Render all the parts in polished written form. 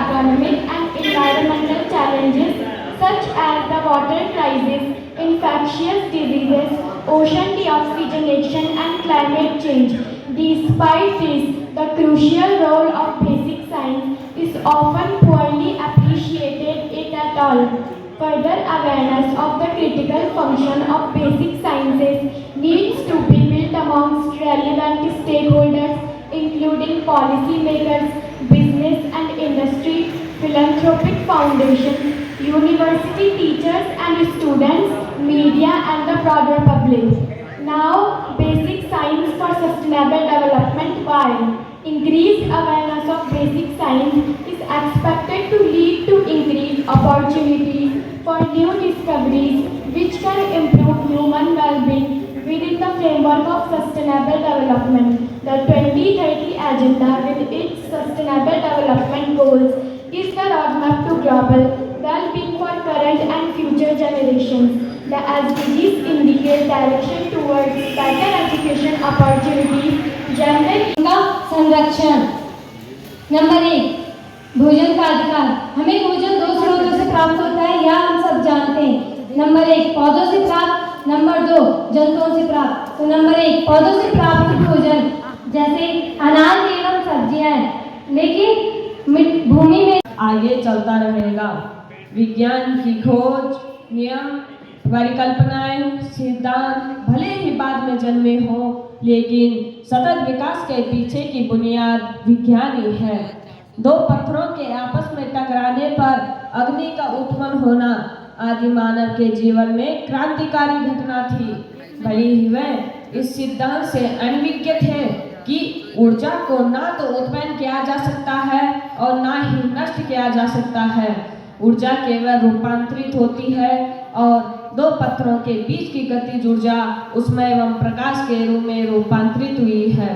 economic and environmental challenges such as the water crisis, infectious diseases, ocean deoxygenation, and climate change. Despite this, the crucial role of basic science is often poorly appreciated if at all. Further awareness of the critical function of basic sciences needs to be built amongst relevant stakeholders, including policymakers, business and industry, philanthropic foundations, university teachers and students, media and the broader public. Now, basic science for sustainable development. Why? Increased awareness of basic science is expected to lead to increased opportunities for new discoveries which can improve human well-being within the framework of sustainable development. The 2030 Agenda with its sustainable development goals is the roadmap to global well-being for current and future generations. The SDGs indicate direction towards better education opportunities, gender का संरक्षण। Number 1, भोजन का अधिकार। हमें भोजन 2 स्रोतों से प्राप्त होता है, यह हम सब जानते हैं। नंबर 1, पौधों से प्राप्त, नंबर 2, जंतुओं से प्राप्त। तो नंबर 1, पौधों से प्राप्त भोजन जैसे अनाज एवं सब्जियां, लेकिन भूमि में आगे चलता रहेगा। विज्ञान की खोज, नियम, परिकल्पनाएं, सिद्धांत भले ही बाद में जन्मे हो, लेकिन सतत विकास के पीछे की बुनियाद विज्ञान ही है। 2 पत्थरों के आपस में टकराने पर अग्नि का उत्पन्न होना आदि मानव के जीवन में क्रांतिकारी घटना थी। भले ही वह इस सिद्धांत से अनभिज्ञ थे कि ऊर्जा को ना तो उत्पन्न किया जा सकता है और ना ही नष्ट किया जा सकता है। ऊर्जा केवल रूपांतरित होती है और 2 पत्थरों के बीच की गतिज ऊर्जा उसमें एवं प्रकाश के रूप में रूपांतरित हुई है।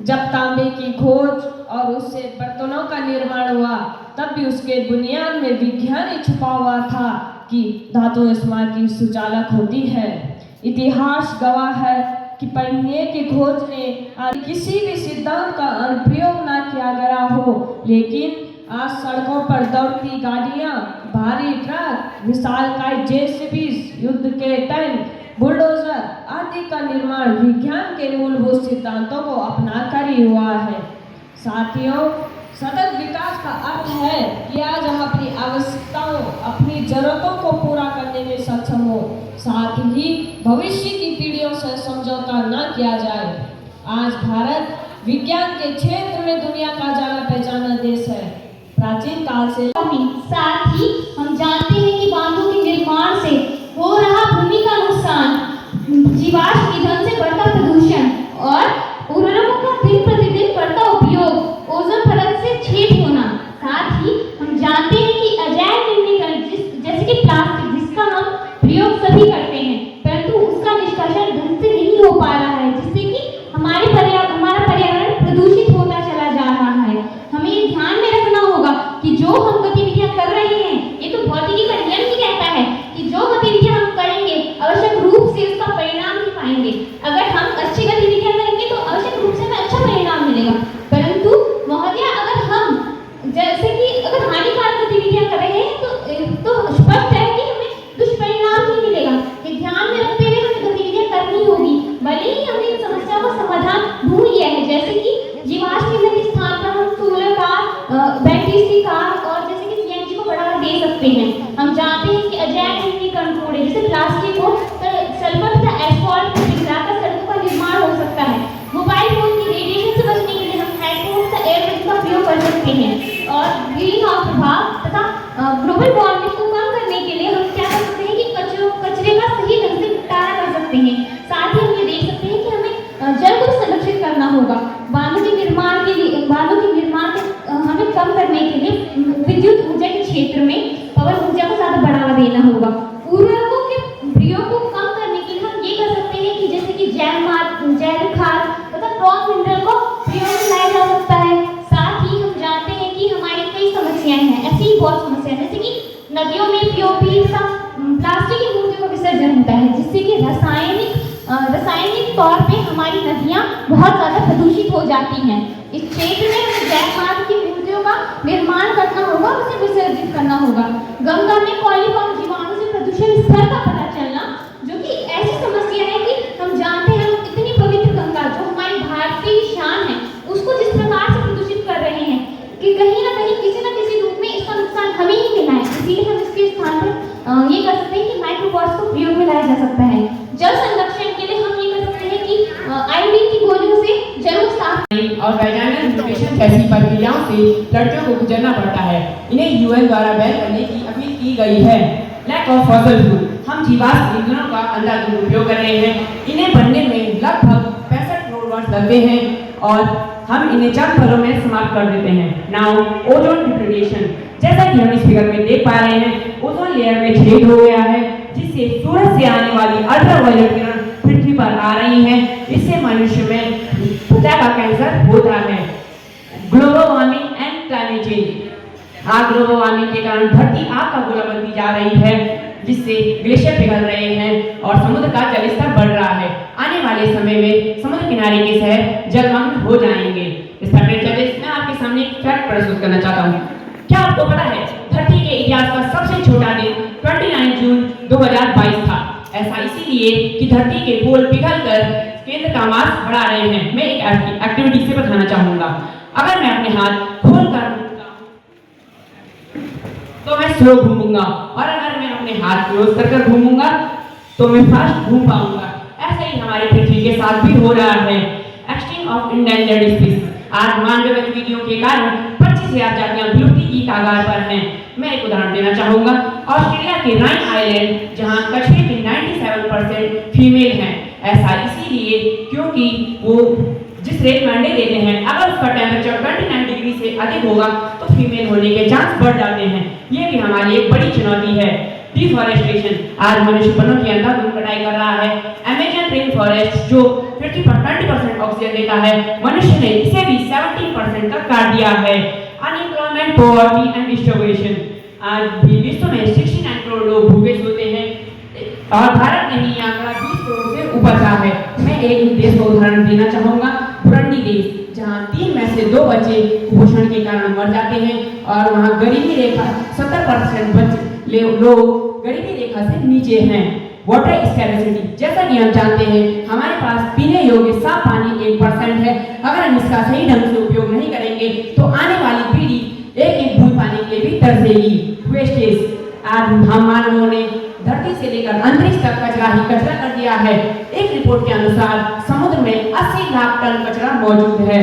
जब तांबे की खोज और उससे बर्तनों का निर्माण हुआ, तब भी उसके बुनियाद में विज्ञान ही छुपा हुआ था कि धातु इस्मा की सुचालक होती है। इतिहास गवाह है कि पहिए की खोज ने किसी भी सिद्धांत का अनुप्रयोग ना किया गया हो, लेकिन आज सड़कों पर दौड़ती गाड़ियां, भारी ट्रक, विशालकाय जेसीबी, युद्ध के टैंक, बुलडोजर आदि का निर्माण विज्ञान के मूलभूत सिद्धांतों को अपनाकर ही हुआ है। साथियों, सतत विकास का अर्थ है कि आज हम अपनी आवश्यकताओं, अपनी जरूरतों को पूरा करने में सक्षम हो, साथ ही भविष्य की पीढ़ियों से समझौता न किया जाए। आज भारत विज्ञान के क्षेत्र में दुनिया का जाना पहचाना देश है। प्राचीन काल से साथ ही हम जानते हैं कि बांधों के निर्माण से हो रहा भूमि का नुकसान, जीवाश्म ईंधन से बढ़ता प्रदूषण और उर्वरकों का दिन प्रतिदिन बढ़ता उपयोग, ओजोन परत से छेद होना। साथ ही हम जानते हैं कि अजैव निर्णीकरण जैसे कि प्लास्टिक, जिसका हम प्रयोग सभी करते हैं, परंतु उसका निष्कासन ढंग से नहीं हो पा रहा है, जिससे कि हमारा पर्यावरण प्रदूषित होता चला जा रहा है। हमें ये ध्यान में रखना होगा कि जो हम गतिविधियां कर रहे हैं, ये तो भौतिकी का नियम ही कहता है कि जो गतिविधियां हम करेंगे आवश्यक रूप से उसका परिणाम ही पाएंगे। अगर हम अच्छी गतिविधियां करेंगे तो आवश्यक रूप से हमें अच्छा परिणाम मिलेगा, परंतु महोदया अगर हम जैसे कि अगर हानिकारक गतिविधियां कर रहे हैं तो स्पष्ट है कि हमें दुष्परिणाम ही मिलेगा। ये ध्यान में रखते हुए हमें गतिविधियां करनी होगी, भले ही हमने इन समस्याओं का समाधान ढूंढ लिया है, जैसे कि जीवाश्म ईंधन के स्थान पर हम सोलर कार, बैटरी से कार और जैसे कि सीएनजी को बढ़ावा दे सकते हैं। हम जानते हैं कि अजैव निर्णीकरण कूड़े जैसे प्लास्टिक हो, सल्फर तथा एस्फॉल्ट को पिघलाकर सड़कों का निर्माण हो सकता है। मोबाइल फोन की रेडिएशन से बचने के लिए हम हेडफोन तथा एयरबड्स का प्रयोग कर सकते हैं और ग्रीन हाउस प्रभाव तथा ग्लोबल वार्मिंग को कम करने के लिए हम क्या कर सकते हैं कि कचरे का सही ढंग से निपटारा कर सकते हैं। साथ ही हम ये देख सकते हैं कि हमें जल को संरक्षित करना होगा। बांधों के निर्माण हमें कम करने के लिए विद्युत ऊर्जा के क्षेत्र में पवन ऊर्जा को ज्यादा बढ़ावा देना होगा। उर्वरकों के प्रयोग को कम करने के लिए हम ये कर सकते हैं कि जैसे कि जैविक खाद तथा क्रॉप मिनरल को प्रयोग में लाया जा सकता है। साथ ही हम जानते हैं कि हमारी कई समस्याएं हैं, ऐसी ही बहुत समस्याएं, जैसे कि नदियों में पीओपी तथा प्लास्टिक की मूर्तियों का विसर्जन होता है, जिससे कि रासायनिक तौर पे हमारी नदियां बहुत ज्यादा प्रदूषित हो जाती हैं। इस क्षेत्र में हमें जैव मार्ग की मूर्तियों अपशिष्टों का निर्माण करना होगा और उसे विसर्जित करना होगा। गंगा में कॉलीफॉर्म जीवाणु से प्रदूषण स्तर का पता चलना, जो कि ऐसी समस्या है कि हम जानते हैं हम इतनी पवित्र गंगा जो हमारी भारत की शान है उसको जिस प्रकार से प्रदूषित कर रहे हैं कि कहीं ना कहीं किसी न किसी रूप में इसका नुकसान हमें ही मिलना है। इसीलिए हम इसके स्थान पर ये कर सकते हैं कि माइक्रोपॉड्स को प्रयोग में लाया जा सकता है। जल संरक्षण के लिए हम ये कर सकते हैं कि आयोडीन की गोलियों से जल को साफ और वैजाइनल म्यूटेशन जैसी प्रक्रियाओं से लड़कियों को गुजरना पड़ता है। इन्हें यूएन द्वारा बैन करने की अपील की गई है। लैक ऑफ फॉसिल फ्यूल, हम जीवाश्म ईंधनों का अंधाधुंध उपयोग कर रहे हैं। इन्हें बनने में लगभग 65 करोड़ वर्ष लगते हैं और हम इन्हें चंद पलों में समाप्त कर देते हैं। नाउ ओजोन डिप्लीशन, जैसा कि हम इस फिगर में देख पा रहे हैं, ओजोन लेयर में छेद हो गया है जिससे सूरज से आने वाली अल्ट्रावायलेट किरण पृथ्वी पर आ रही है। इससे मनुष्य में त्वचा का कैंसर होता है। Global warming and climate change, global warming के कारण धरती आग का गोला बनती जा रही है जिससे ग्लेशियर पिघल रहे हैं और समुद्र का जल स्तर बढ़ रहा है। आने वाले समय में समुद्र किनारे के शहर जलमग्न हो जाएंगे। मैं आपके सामने एक फैक्ट प्रस्तुत करना चाहता हूँ। क्या आपको पता है धरती के इतिहास का सबसे छोटा दिन 29 जून 2022 था। ऐसा इसीलिए कि धरती के पोल पिघलकर केंद्र का मास बढ़ा रहे हैं। मैं एक एक्टिविटी से बताना चाहूंगा। अगर मैं अपने हाथ खोलकर तो मैं स्लो घूमूंगा और अगर मैं अपने हाथ क्लोज कर घूमूंगा तो मैं फास्ट घूम पाऊंगा। ऐसे ही हमारी पृथ्वी के साथ भी हो रहा है। एक्सटिंक्शन ऑफ इंडेंजर्ड स्पीशीज, आज मानव गतिविधियों के कारण 25,000 जातियां विलुप्ति की कगार पर हैं। मैं एक उदाहरण देना चाहूंगा। ऑस्ट्रेलिया के राइन आइलैंड, जहां कछुए के 97% फीमेल हैं। ऐसा इसीलिए क्योंकि वो जिस रेट में अंडे देते हैं, अगर उसका टेम्परेचर 29 डिग्री से अधिक होगा तो फीमेल होने के चांस बढ़ जाते हैं। ये भी हमारी एक बड़ी चुनौती है। डिफॉरेस्टेशन, आज मनुष्य वनों की अंधाधुंध कटाई कर रहा है। अमेज़न रेन फॉरेस्ट जो पृथ्वी पर 20% ऑक्सीजन देता है, मनुष्य ने इसे भी 70% तक काट दिया है। अनएम्प्लॉयमेंट, पॉवर्टी एंड स्टार्वेशन, आज भी विश्व में 69 करोड़ लोग भूखे सोते हैं और भारत में ही आंकड़ा 20 करोड़ से ऊपर का है। मैं एक देश का उदाहरण देना चाहूंगा, बुरुंडी देश, जहां 3 में से 2 बच्चे कुपोषण के कारण मर जाते हैं और वहां गरीबी रेखा 70% बच्चे लोग गरीबी रेखा से नीचे हैं। वाटर स्कैर्सिटी, जैसा कि हम जानते हैं हमारे पास पीने योग्य साफ पानी 1% है। अगर हम इसका सही ढंग से उपयोग नहीं करेंगे तो आने वाली पीढ़ी एक बूंद पानी के लिए भी तरसेगी। वेस्टेज, आज हम मानवों ने धरती से लेकर अंतरिक्ष तक कचरा ही कचरा कर दिया है। एक रिपोर्ट के अनुसार समुद्र में 80 लाख टन कचरा मौजूद है।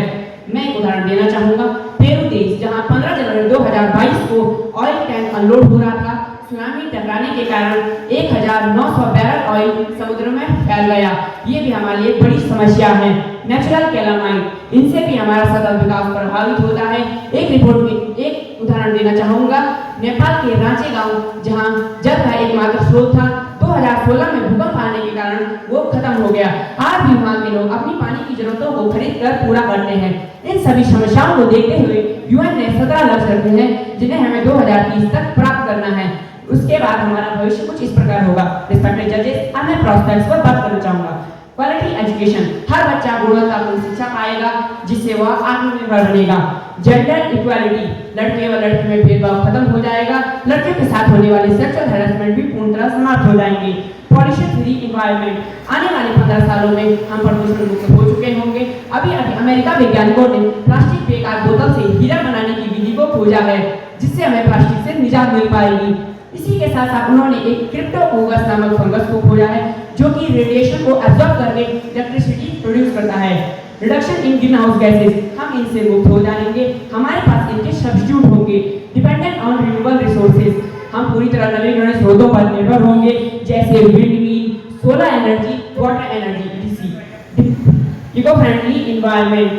मैं एक उदाहरण देना चाहूंगा, पेरू देश, जहां 15 जनवरी 2022 को ऑयल टैंक अनलोड हो रहा था, सुनामी टकराने के कारण 1900 बैरल ऑयल समुद्र में फैल गया। ये भी हमारे लिए बड़ी समस्या है। नेचुरल कैलामाइट, इनसे भी हमारा सतत विकास प्रभावित होता है। एक रिपोर्ट में एक उदाहरण देना चाहूंगा, नेपाल के रांची गांव, जहां जल का एकमात्र स्रोत था, 2016 में भूकंप आने के कारण वो खत्म हो गया। आज भी वहां के लोग अपनी पानी की जरूरतों को खरीद कर पूरा करते हैं। इन सभी समस्याओं को देखते हुए यूएन ने 17 लक्ष्य रखे हैं जिन्हें हमें 2030 तक प्राप्त करना है। उसके बाद हमारा भविष्य कुछ इस प्रकार होगा। रिस्पेक्टेड जजेस, अब मैं प्रॉस्पेक्ट्स पर बात करना चाहूंगा। क्वालिटी एजुकेशन, हर बच्चा गुणवत्तापूर्ण शिक्षा पाएगा जिससे वह आत्मनिर्भर बनेगा। जेंडर इक्वालिटी, लड़के व लड़की में भेदभाव खत्म हो जाएगा। लड़कियों के साथ होने वाले सेक्सुअल हैरेसमेंट भी पूर्ण तरह समाप्त हो जाएंगे। पॉल्यूशन फ्री एनवायरनमेंट, आने वाले 15 सालों में हम प्रदूषण मुक्त हो चुके होंगे। अभी अमेरिका वैज्ञानिकों ने प्लास्टिक बेकार बोतल से हीरा बनाने की विधि को खोजा है जिससे हमें प्लास्टिक से निजात मिल पाएगी। इसी के साथ साथ उन्होंने एक क्रिप्टोकोकस नामक फंगस को खोजा है जो कि रेडिएशन को एब्जॉर्ब करके इलेक्ट्रिसिटी प्रोड्यूस करता है। Reduction in green house gases, हम इनसे मुक्त हो जाएंगे। हमारे पास इनके सब्स्टिट्यूट होंगे। डिपेंडेंट ऑन रिन्यूएबल रिसोर्सेज, हम पूरी तरह नवीकरणीय स्रोतों पर निर्भर होंगे जैसे wind mill, solar energy, water energy, etc। Eco friendly environment,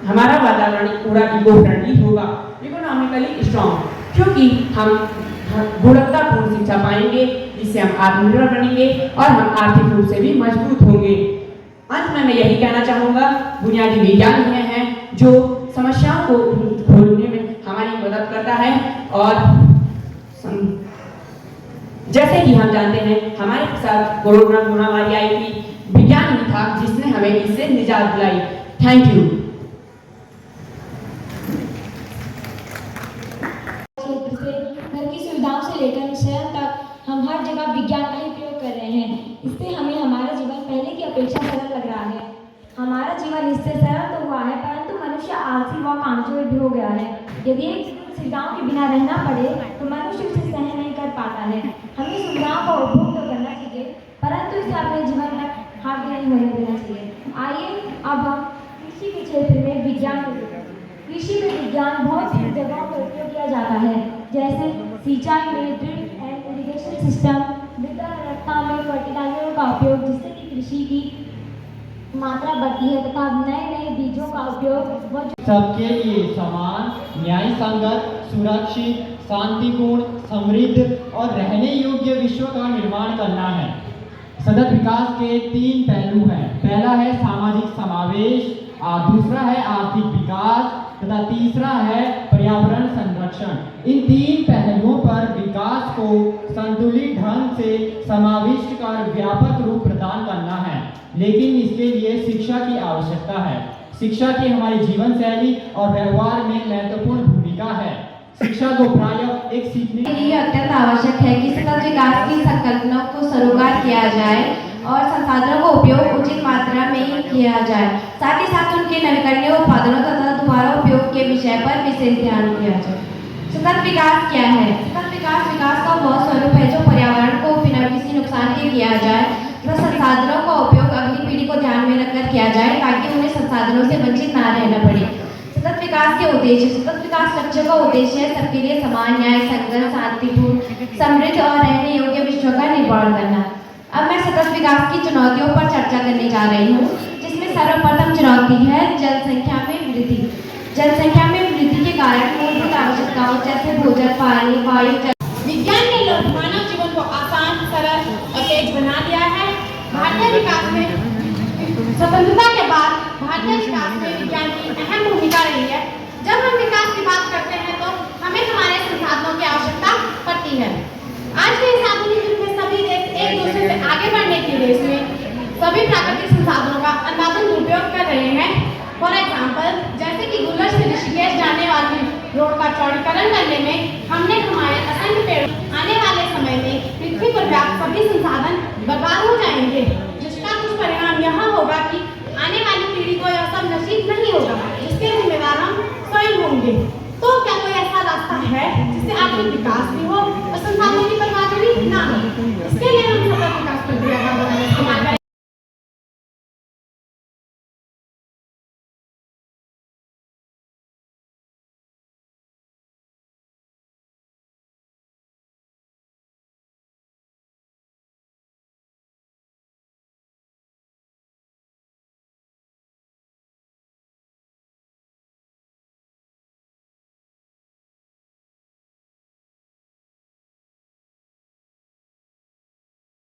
हमारा वातावरण पूरा इको फ्रेंडली होगा। इकोनॉमिकली स्ट्रॉन्ग, क्योंकि हम गुणवत्तापूर्ण शिक्षा पाएंगे जिससे हम आत्मनिर्भर बनेंगे और हम आर्थिक रूप से भी मजबूत होंगे। अंत में मैं यही कहना चाहूंगा, बुनियादी विज्ञान यह है जो समस्याओं को खोलने में हमारी मदद करता है और जैसे कि हम जानते हैं हमारे साथ कोरोना महामारी आई थी, विज्ञान ही था जिसने हमें इससे निजात दिलाई। Thank you. क्षेत्र से घर की सुविधाओं से लेकर शहर तक हम हर जगह विज्ञान का ही प्रयोग कर रहे हैं। इससे हमें हमारा जीवन पहले की अपेक्षा सरल लग रहा है। हमारा जीवन इससे सरल तो हुआ है, परंतु मनुष्य आलसी व कामचोर भी हो गया है। यदि एक सुविधाओं के बिना रहना पड़े तो मनुष्य उसे सहन नहीं कर पाता है। हमें सुविधाओं का उपभोग तो करना चाहिए, परंतु इसे अपने जीवन तक हावी नहीं होने देना चाहिए। आइए अब हम कृषि के क्षेत्र में विज्ञान को देखें। कृषि में विज्ञान बहुत सी जगहों पर उपयोग किया जाता है, जैसे सिंचाई में ड्रिप एंड इरिगेशन सिस्टम, मृदा रक्षा में फर्टिलाइजरों का उपयोग, जिससे कि कृषि की मात्रा बढ़ती है तथा नए नए बीजों का उपयोग व सबके लिए समान, न्याय संगत, सुरक्षित, शांतिपूर्ण, समृद्ध और रहने योग्य विश्व का निर्माण करना है। सतत विकास के 3 पहलू हैं। पहला है सामाजिक समावेश, दूसरा है आर्थिक विकास तथा तीसरा है पर्यावरण संरक्षण। इन 3 पहलुओं पर विकास को संतुलित ढंग से समाविष्ट कर व्यापक रूप प्रदान करना है, लेकिन इसके लिए शिक्षा की आवश्यकता है। शिक्षा की हमारी जीवन शैली और व्यवहार में महत्वपूर्ण भूमिका है। शिक्षा को प्रायः एक सीखने के लिए अत्यंत आवश्यक है कि सतत विकास की संकल्पना को सरोकार किया जाए और संसाधनों का उपयोग उचित मात्रा में ही किया जाए। साथ ही साथ उनके नवीकरणीय उत्पादनों तथा दोबारा उपयोग के विषय पर विशेष ध्यान दिया जाए। सतत विकास क्या है? सतत विकास का वह स्वरूप है जो पर्यावरण को बिना किसी नुकसान के किया जाए तथा संसाधनों का उपयोग अगली पीढ़ी को ध्यान में रखकर किया जाए ताकि उन्हें संसाधनों से वंचित न रहना पड़े। सतत विकास के उद्देश्य। सतत विकास लक्ष्य का उद्देश्य है सबके लिए समान, न्याय संगत, शांतिपूर्ण, समृद्ध और रहने योग्य विश्व का निर्माण करना। अब मैं सतत विकास की चुनौतियों पर चर्चा करने जा रही हूँ, जिसमें सर्वप्रथम चुनौती है जनसंख्या में वृद्धि। जनसंख्या में वृद्धि के कारण मूलभूत आवश्यकताओं जैसे भोजन, पानी, वायु, विज्ञान ने मानव जीवन को आसान, सरल और तेज बना दिया है। भारतीय विकास में स्वतंत्रता के बाद भारतीय विकास में विज्ञान की अहम भूमिका रही है। जब हम विकास की बात करते हैं तो हमें हमारे संसाधनों की आवश्यकता पड़ती है। आज के इस आधुनिक युग में सभी देश एक दूसरे से आगे बढ़ने की रेस में सभी प्राकृतिक संसाधनों का अंधाधुंध दुरुपयोग कर रहे हैं। फॉर एग्जाम्पल, जैसे कि गुलर से ऋषिकेश जाने वाली रोड का चौड़ीकरण करने में हमने हमारे असंख्य पेड़ों आने वाले समय में पृथ्वी पर व्याप्त सभी संसाधन